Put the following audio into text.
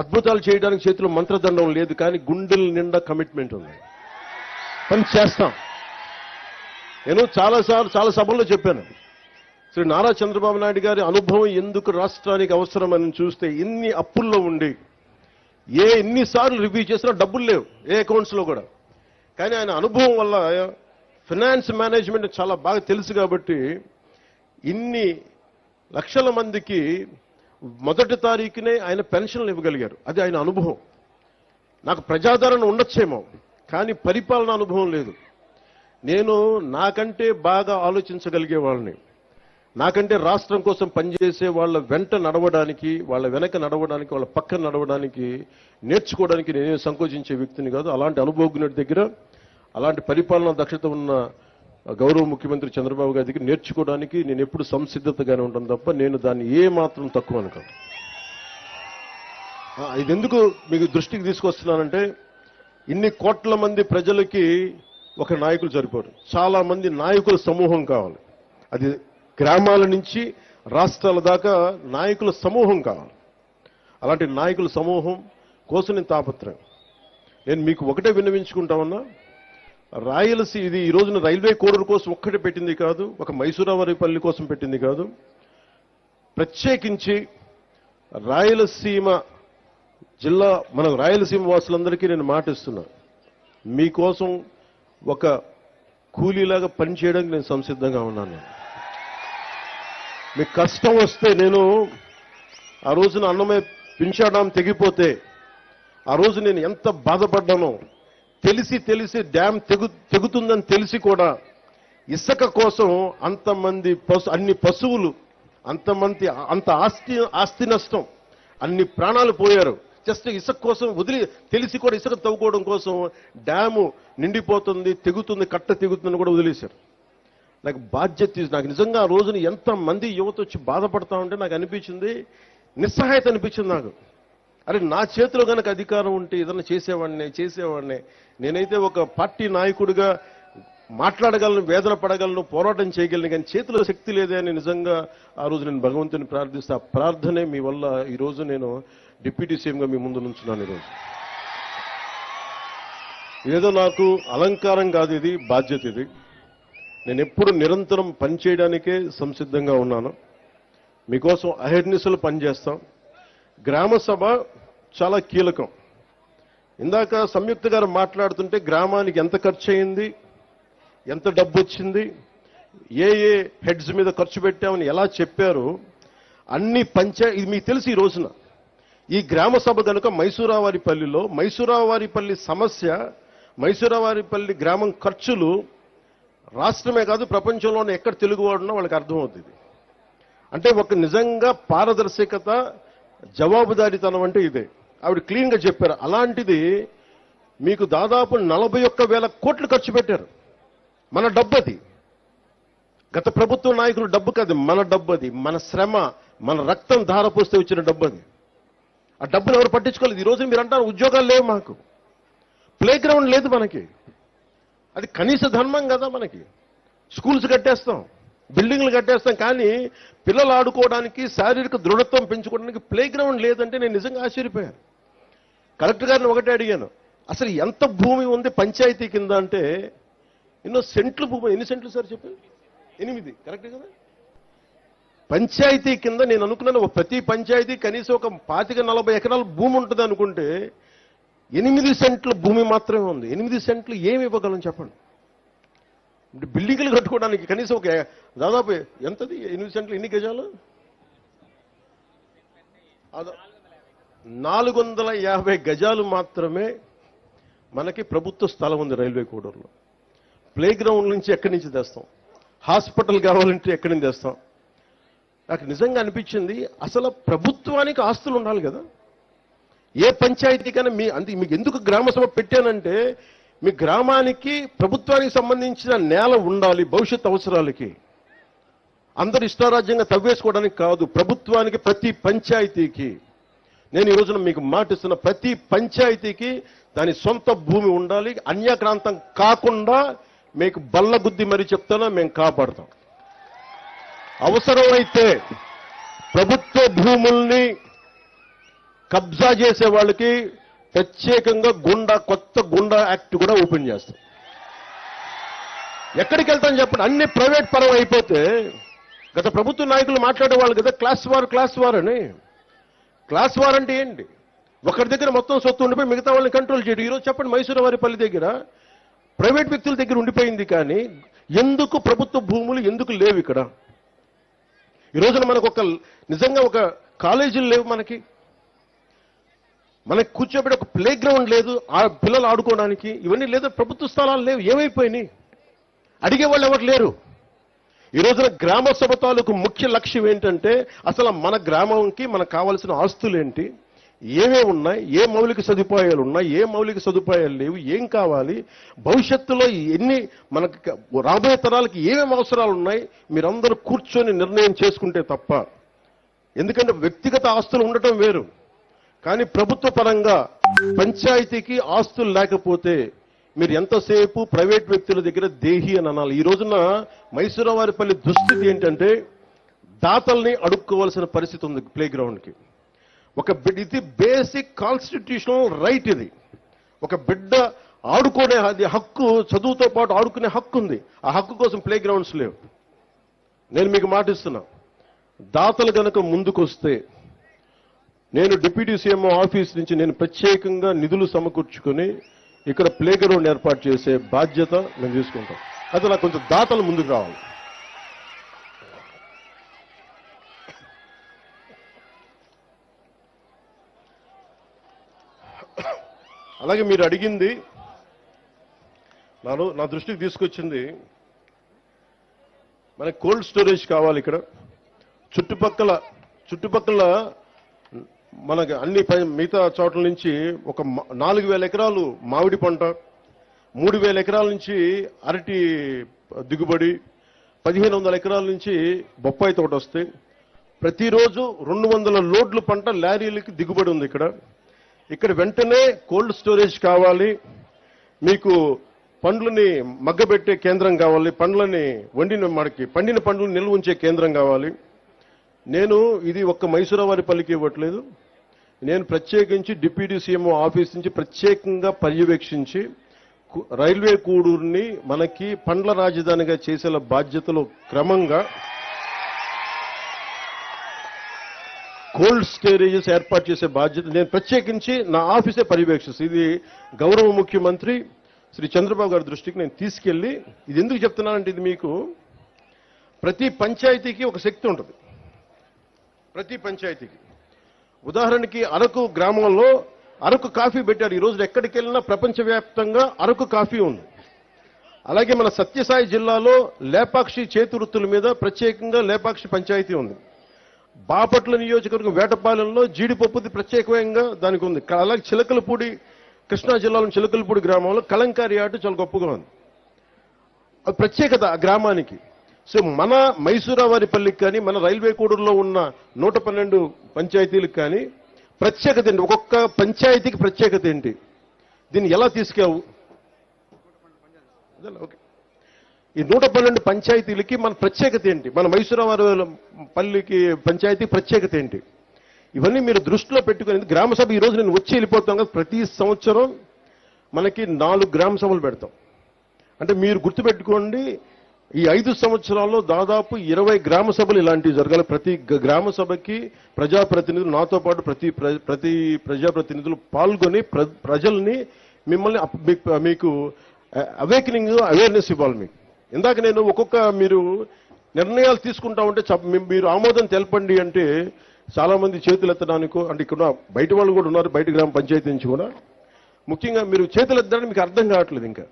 అద్భుతాలు చేయడానికి చేతిలో మంత్రదండం లేదు, కానీ గుండెల నిండా కమిట్మెంట్ ఉంది. పని చేస్తాం. నేను చాలా సభల్లో చెప్పాను, శ్రీ నారా చంద్రబాబు నాయుడు గారి అనుభవం ఎందుకు రాష్ట్రానికి అవసరమని చూస్తే, ఇన్ని అప్పుల్లో ఉండి ఎన్నిసార్లు రివ్యూ చేసినా డబ్బులు లేవు ఏ అకౌంట్స్లో కూడా. కానీ ఆయన అనుభవం వల్ల ఫైనాన్స్ మేనేజ్మెంట్ చాలా బాగా తెలుసు కాబట్టి ఇన్ని లక్షల మందికి మొదటి తారీఖునే ఆయన పెన్షన్లు ఇవ్వగలిగారు. అది ఆయన అనుభవం. నాకు ప్రజాదరణ ఉండొచ్చేమో, కానీ పరిపాలన అనుభవం లేదు. నేను నాకంటే బాగా ఆలోచించగలిగే వాళ్ళని, నాకంటే రాష్ట్రం కోసం పనిచేసే వాళ్ళ వెంట నడవడానికి, వాళ్ళ వెనక నడవడానికి, వాళ్ళ పక్కన నడవడానికి, నేర్చుకోవడానికి నేనే సంకోచించే వ్యక్తిని కాదు. అలాంటి అనుభవజ్ఞుడి దగ్గర, అలాంటి పరిపాలనా దక్షత ఉన్న గౌరవ ముఖ్యమంత్రి చంద్రబాబు గారి దగ్గర నేర్చుకోవడానికి నేను ఎప్పుడు సంసిద్ధతగానే ఉంటాను తప్ప నేను దాన్ని ఏ మాత్రం తక్కువ అనుకోను. ఇది ఎందుకు మీకు దృష్టికి తీసుకొస్తున్నానంటే, ఇన్ని కోట్ల మంది ప్రజలకి ఒక నాయకులు సరిపోరు. చాలా మంది నాయకుల సమూహం కావాలి. అది గ్రామాల నుంచి రాష్ట్రాల దాకా నాయకుల సమూహం కావాలి. అలాంటి నాయకుల సమూహం కోసం నేను తాపత్రయం. నేను మీకు ఒకటే విన్నవించుకుంటామన్నా, ఇది ఈ రోజున రైల్వే కోడూరు కోసం ఒక్కటే పెట్టింది కాదు, ఒక మైసూరావారిపల్లి కోసం పెట్టింది కాదు. ప్రత్యేకించి రాయలసీమ జిల్లా, మన రాయలసీమ వాసులందరికీ నేను మాటిస్తున్నా, మీకోసం ఒక కూలీలాగా పనిచేయడానికి నేను సంసిద్ధంగా ఉన్నాను. మీకు కష్టం వస్తే, నేను ఆ రోజున అన్నమయ్య పింఛాడాం తెగిపోతే ఆ రోజు నేను ఎంత బాధపడ్డానో తెలిసి డ్యామ్ తెగుతుందని తెలిసి కూడా ఇసుక కోసం అన్ని పశువులు, అంత ఆస్తి నష్టం, అన్ని ప్రాణాలు పోయారు. జస్ట్ ఇసుక కోసం తెలిసి కూడా ఇసుక తవ్వుకోవడం కోసం డ్యాము నిండిపోతుంది, తెగుతుంది, కట్ట తెగుతుందని కూడా వదిలేశారు. నాకు బాధ్యత, నాకు నిజంగా ఆ రోజున ఎంతమంది యువత వచ్చి బాధపడతా ఉంటే నాకు అనిపించింది, నిస్సహాయత అనిపించింది నాకు. అరే, నా చేతిలో కనుక అధికారం ఉంటే ఏదన్నా చేసేవాడిని. నేనైతే ఒక పార్టీ నాయకుడిగా మాట్లాడగలను, వేదన పడగలను, పోరాటం చేయగలను, కానీ చేతిలో శక్తి లేదే అని నిజంగా ఆ రోజు నేను భగవంతుని ప్రార్థిస్తే, ఆ ప్రార్థనే మీ వల్ల ఈరోజు నేను డిప్యూటీ సీఎంగా మీ ముందు నుంచున్నాను. ఈరోజు ఏదో నాకు అలంకారం కాదు, ఇది బాధ్యత. ఇది నేను ఎప్పుడు నిరంతరం పనిచేయడానికే సంసిద్ధంగా ఉన్నాను. మీకోసం అహర్నిశలు పనిచేస్తాం. గ్రామ సభ చాలా కీలకం. ఇందాక సంయుక్త గారు మాట్లాడుతుంటే గ్రామానికి ఎంత ఖర్చు అయింది, ఎంత డబ్బు వచ్చింది, ఏ హెడ్స్ మీద ఖర్చు పెట్టామని ఎలా చెప్పారు, అన్ని ఇది మీకు తెలిసి ఈ రోజున ఈ గ్రామ సభ కనుక మైసూరావారిపల్లి సమస్య, మైసూరావారిపల్లి గ్రామం ఖర్చులు రాష్ట్రమే కాదు ప్రపంచంలోనే ఎక్కడ తెలుగువాడున్నా వాళ్ళకి అర్థమవుతుంది. అంటే ఒక నిజంగా పారదర్శకత, జవాబుదారీతనం అంటే ఇదే. ఆవిడ క్లీన్గా చెప్పారు. అలాంటిది మీకు దాదాపు 41,000 కోట్లు ఖర్చు పెట్టారు. మన డబ్బు అది, గత ప్రభుత్వ నాయకుల డబ్బు కాదు, మన డబ్బు అది, మన శ్రమ, మన రక్తం ధారపోస్తే వచ్చిన డబ్బు అది. ఆ డబ్బును ఎవరు పట్టించుకోలేదు. ఈ రోజు మీరు అంటారు ఉద్యోగాలు లేవు, మాకు ప్లే గ్రౌండ్ లేదు, మనకి అది కనీస ధర్మం కదా. మనకి స్కూల్స్ కట్టేస్తాం, బిల్డింగ్లు కట్టేస్తాం, కానీ పిల్లలు ఆడుకోవడానికి, శారీరక దృఢత్వం పెంచుకోవడానికి ప్లే గ్రౌండ్ లేదంటే నేను నిజంగా ఆశ్చర్యపోయాను. కలెక్టర్ గారిని ఒకటే అడిగాను, అసలు ఎంత భూమి ఉంది పంచాయతీ కింద అంటే, ఎన్నో సెంట్లు భూమి. ఎన్ని సెంట్లు సార్ చెప్పారు? 8, కరెక్ట్ కదా. పంచాయతీ కింద నేను అనుకున్నాను ప్రతి పంచాయతీ కనీసం ఒక 25-40 ఎకరాల భూమి ఉంటుంది అనుకుంటే 8 సెంట్ల భూమి మాత్రమే ఉంది. 8 సెంట్లు ఏమి ఇవ్వగలం చెప్పండి? బిల్డింగ్లు కట్టుకోవడానికి కనీసం ఒక దాదాపు ఎంతది? 8 సెంట్లు ఎన్ని గజాలు? 450 గజాలు మాత్రమే మనకి ప్రభుత్వ స్థలం ఉంది రైల్వే కోడూరులో. ప్లే గ్రౌండ్ నుంచి ఎక్కడి నుంచి తెస్తాం? హాస్పిటల్ కావాలంటే ఎక్కడి నుంచి తెస్తాం? నాకు నిజంగా అనిపించింది, అసలు ప్రభుత్వానికి ఆస్తులు ఉండాలి కదా. ఏ పంచాయతీకైనా మీకు ఎందుకు గ్రామ సభ పెట్టానంటే, మీ గ్రామానికి ప్రభుత్వానికి సంబంధించిన నేల ఉండాలి భవిష్యత్ అవసరాలకి. అందరు ఇష్టారాజ్యంగా తవ్వేసుకోవడానికి కాదు, ప్రభుత్వానికి ప్రతి పంచాయతీకి. నేను ఈ రోజున మీకు మాటిస్తున్న, ప్రతి పంచాయతీకి దాని సొంత భూమి ఉండాలి. అన్యాక్రాంతం కాకుండా మీకు బల్లగుద్ది మరీ చెప్తానా, మేము కాపాడుతాం. అవసరమైతే ప్రభుత్వ భూముల్ని కబ్జా చేసే వాళ్ళకి ప్రత్యేకంగా కొత్త గుండా యాక్ట్ కూడా ఓపెన్ చేస్తాం. ఎక్కడికి వెళ్తాం చెప్పండి? అన్ని ప్రైవేట్ పరం అయిపోతే గత ప్రభుత్వ నాయకులు మాట్లాడేవాళ్ళు కదా క్లాస్ వార్ అని. క్లాస్ వార్ అంటే ఏంటి? ఒకరి దగ్గర మొత్తం సొత్తు ఉండిపోయి మిగతా వాళ్ళని కంట్రోల్ చేయడం. ఈరోజు చెప్పండి, మైసూరువారిపల్లి దగ్గర ప్రైవేట్ వ్యక్తుల దగ్గర ఉండిపోయింది, కానీ ఎందుకు ప్రభుత్వ భూములు ఎందుకు లేవు ఇక్కడ? ఈ రోజున మనకు నిజంగా ఒక కాలేజీలు లేవు, మనకి కూర్చోబెట్టి ఒక ప్లే గ్రౌండ్ లేదు, ఆ పిల్లలు ఆడుకోవడానికి ఇవన్నీ లేదు, ప్రభుత్వ స్థలాలు లేవు. ఏమైపోయినాయి? అడిగే వాళ్ళు ఎవరు లేరు. ఈ రోజున గ్రామ సభ తాలూకు ముఖ్య లక్ష్యం ఏంటంటే అసలు మన గ్రామంకి మనకు కావాల్సిన ఆస్తులు ఏంటి, ఏమేమి ఉన్నాయి, ఏ మౌలిక సదుపాయాలు ఉన్నాయి, ఏ మౌలిక సదుపాయాలు లేవు, ఏం కావాలి, భవిష్యత్తులో ఎన్ని మనకి రాబోయే తరాలకి ఏమేమి అవసరాలు ఉన్నాయి, మీరందరూ కూర్చొని నిర్ణయం చేసుకుంటే తప్ప. ఎందుకంటే వ్యక్తిగత ఆస్తులు ఉండటం వేరు, కానీ ప్రభుత్వ పరంగా పంచాయతీకి ఆస్తులు లేకపోతే మీరు ఎంతసేపు ప్రైవేట్ వ్యక్తుల దగ్గర దేహి అని అనాలి. ఈ రోజున మైసూరువారిపల్లి దుస్థితి ఏంటంటే దాతల్ని అడుక్కోవాల్సిన పరిస్థితి ఉంది ప్లే గ్రౌండ్కి. ఇది బేసిక్ కాన్స్టిట్యూషనల్ రైట్. ఇది ఒక బిడ్డ ఆడుకునే హక్కు, చదువుతో పాటు ఆడుకునే హక్కు ఉంది. ఆ హక్కు కోసం ప్లే గ్రౌండ్స్ లేవు. నేను మీకు మాటిస్తున్నా, దాతలు గనక ముందుకొస్తే నేను డిప్యూటీ సీఎం ఆఫీస్ నుంచి నేను ప్రత్యేకంగా నిధులు సమకూర్చుకొని ఇక్కడ ప్లే గ్రౌండ్ ఏర్పాటు చేసే బాధ్యత మేము తీసుకుంటాం. అయితే నాకు కొంచెం దాతలు ముందుకు రావాలి. అలాగే మీరు అడిగింది నా దృష్టికి తీసుకొచ్చింది, మనకి కోల్డ్ స్టోరేజ్ కావాలి ఇక్కడ. చుట్టుపక్కల మనకి అన్ని మిగతా చోట్ల నుంచి ఒక 4,000 ఎకరాలు మామిడి పంట, 3,000 ఎకరాల నుంచి అరటి దిగుబడి, 1,500 ఎకరాల నుంచి బొప్పాయి తోట వస్తాయి. ప్రతిరోజు 200 లోడ్లు పంట లారీలకి దిగుబడి ఉంది ఇక్కడ వెంటనే కోల్డ్ స్టోరేజ్ కావాలి. మీకు పండ్లని మగ్గబెట్టే కేంద్రం కావాలి, పండ్లని పండిన పండ్లను నిల్వ ఉంచే కేంద్రం కావాలి. నేను ఇది ఒక్క మైసూరువారిపల్లికి ఇవ్వట్లేదు, నేను ప్రత్యేకించి డిప్యూటీ సీఎం ఆఫీస్ నుంచి ప్రత్యేకంగా పర్యవేక్షించి రైల్వే కూడూరుని మనకి పండ్ల రాజధానిగా చేసే బాధ్యతలో క్రమంగా కోల్డ్ స్టోరేజెస్ ఏర్పాటు చేసే బాధ్యత నేను ప్రత్యేకించి నా ఆఫీసే పర్యవేక్షిస్తాను. ఇది గౌరవ ముఖ్యమంత్రి శ్రీ చంద్రబాబు గారి దృష్టికి నేను తీసుకెళ్లి, ఇది ఎందుకు చెప్తున్నానంటే ఇది మీకు ప్రతి పంచాయతీకి ఒక శక్తి ఉంటుంది. ప్రతి పంచాయతీకి ఉదాహరణకి అరకు గ్రామంలో అరకు కాఫీ పెట్టారు. ఈ రోజు ఎక్కడికి వెళ్ళినా ప్రపంచవ్యాప్తంగా అరకు కాఫీ ఉంది. అలాగే మన సత్యసాయి జిల్లాలో లేపాక్షి చేతి వృత్తుల మీద ప్రత్యేకంగా లేపాక్షి పంచాయతీ ఉంది. బాపట్ల నియోజకవర్గం వేటపాలెంలో జీడిపప్పుది ప్రత్యేకంగా దానికి ఉంది. అలాగే చిలకలపూడి, కృష్ణా జిల్లాలో చిలకలపూడి గ్రామంలో కలంకారీ ఆట చాలా గొప్పగా ఉంది. అది ప్రత్యేకత ఆ గ్రామానికి. సో మన మైసూరువారిపల్లికి కానీ మన రైల్వే కూడూరులో ఉన్న 112 పంచాయతీలకు కానీ ప్రత్యేకత ఏంటి? ఒక్కొక్క పంచాయతీకి ప్రత్యేకత ఏంటి? దీన్ని ఎలా తీసుకెళ్ళవు? ఓకే, ఈ 112 పంచాయతీలకి మన ప్రత్యేకత ఏంటి? మన మైసూరువారిపల్లికి పంచాయతీ ప్రత్యేకత ఏంటి? ఇవన్నీ మీరు దృష్టిలో పెట్టుకుని గ్రామ సభ ఈ రోజు నేను వచ్చి వెళ్ళిపోతాం కదా. ప్రతి సంవత్సరం మనకి 4 గ్రామ సభలు పెడతాం. అంటే మీరు గుర్తుపెట్టుకోండి, ఈ 5 సంవత్సరాల్లో దాదాపు 20 గ్రామ సభలు ఇలాంటివి జరగాలి. ప్రతి గ్రామ సభకి ప్రజాప్రతినిధులు, నాతో పాటు ప్రతి ప్రజాప్రతినిధులు పాల్గొని ప్రజల్ని మిమ్మల్ని మీకు అవేర్నెస్ ఇవ్వాలి. మీకు ఇందాక నేను మీరు నిర్ణయాలు తీసుకుంటా ఉంటే మీరు ఆమోదం తెలపండి అంటే చాలా మంది చేతులు ఎత్తడానికో, అంటే ఇక్కడ బయట వాళ్ళు కూడా ఉన్నారు, బయట గ్రామ పంచాయతీ నుంచి కూడా. ముఖ్యంగా మీరు చేతులు ఎత్తడానికి మీకు అర్థం కావట్లేదు ఇంకా.